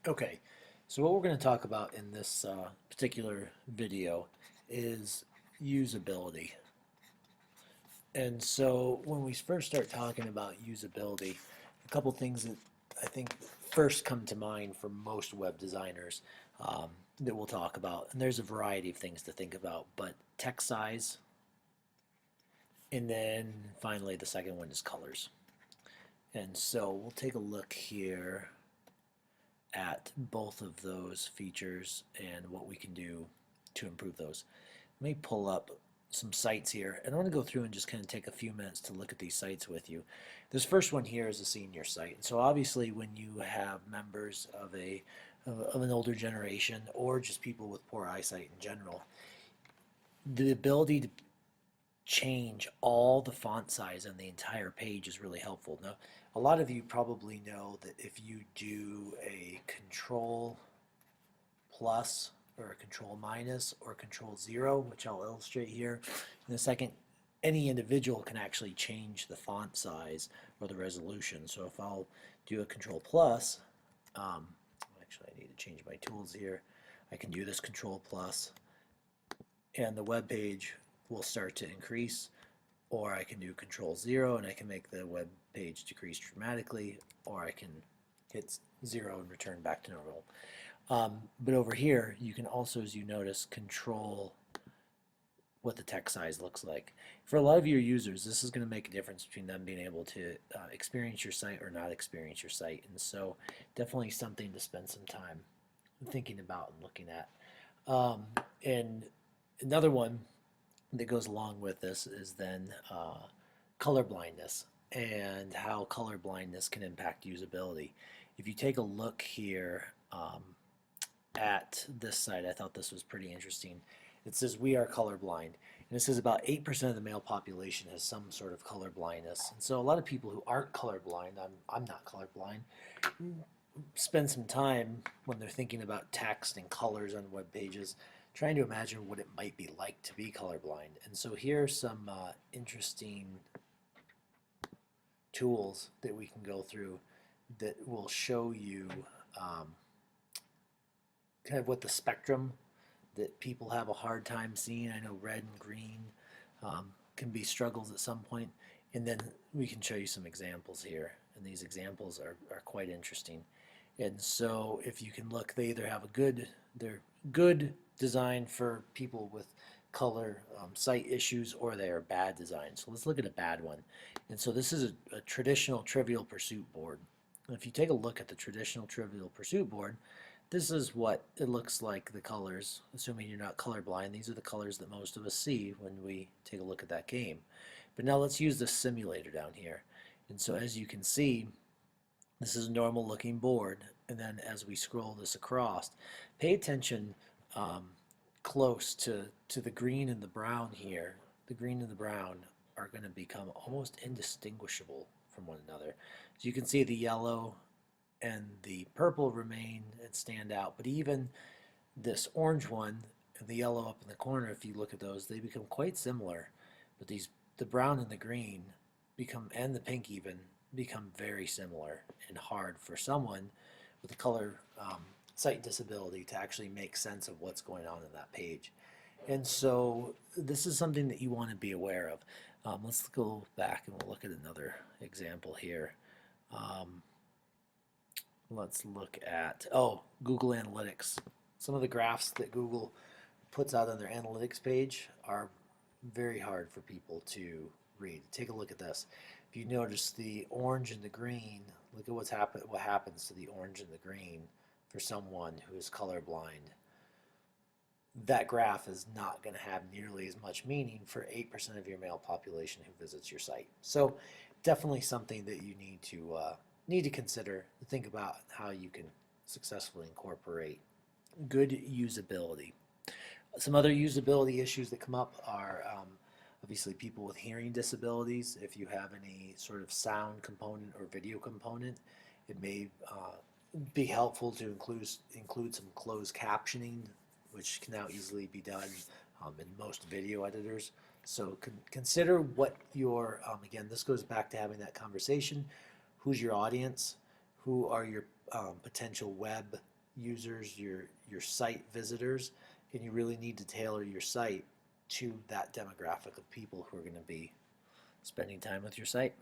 Okay, so what we're going to talk about in this particular video is usability. And so when we first start talking about usability, a couple things that I think first come to mind for most web designers that we'll talk about, and there's a variety of things to think about, but text size, and then finally the second one is colors. And so we'll take a look here at both of those features and what we can do to improve those. Let me pull up some sites here, and I want to go through and just kind of take a few minutes to look at these sites with you. This first one here is a senior site. So obviously when you have members of an older generation or just people with poor eyesight in general, the ability to change all the font size on the entire page is really helpful. Now, a lot of you probably know that if you do a control plus or a control minus or control 0, which I'll illustrate here in a second, any individual can actually change the font size or the resolution. So if I'll do a control plus, actually I need to change my tools here. I can do this control plus and the web page will start to increase, or I can do control 0 and I can make the web page decrease dramatically, or I can hit 0 and return back to normal. But over here you can also, as you notice, control what the text size looks like. For a lot of your users, this is going to make a difference between them being able to experience your site or not experience your site, and so definitely something to spend some time thinking about and looking at. And another one that goes along with this is then color blindness and how color blindness can impact usability. If you take a look here at this site, I thought this was pretty interesting. It says we are colorblind, and it says about 8% of the male population has some sort of color blindness. And so a lot of people who aren't colorblind, I'm not colorblind, spend some time when they're thinking about text and colors on web pages trying to imagine what it might be like to be colorblind. And so here are some interesting tools that we can go through that will show you kind of what the spectrum that people have a hard time seeing. I know red and green can be struggles at some point, and then we can show you some examples here, and these examples are quite interesting. And so if you can look, they either have they're good design for people with color sight issues, or they are bad design. So let's look at a bad one. And so this is a traditional Trivial Pursuit board. And if you take a look at the traditional Trivial Pursuit board, this is what it looks like, the colors, assuming you're not colorblind. These are the colors that most of us see when we take a look at that game. But now let's use the simulator down here. And so as you can see, this is a normal looking board, and then as we scroll this across, pay attention close to the green and the brown here. The green and the brown are going to become almost indistinguishable from one another. As you can see, the yellow and the purple remain and stand out, but even this orange one and the yellow up in the corner, if you look at those, they become quite similar. But the brown and the green and the pink even, become very similar and hard for someone with a color sight disability to actually make sense of what's going on in that page. And so this is something that you want to be aware of. Let's go back and we'll look at another example here. Let's look at, Google Analytics. Some of the graphs that Google puts out on their analytics page are very hard for people to read. Take a look at this. If you notice the orange and the green, look at what happens to the orange and the green for someone who is colorblind. That graph is not going to have nearly as much meaning for 8% of your male population who visits your site. So definitely something that you need to consider, think about how you can successfully incorporate good usability. Some other usability issues that come up are obviously people with hearing disabilities. If you have any sort of sound component or video component, it may be helpful to include some closed captioning, which can now easily be done in most video editors. So consider what your, again, this goes back to having that conversation. Who's your audience? Who are your potential web users, your site visitors, and you really need to tailor your site to that demographic of people who are going to be spending time with your site.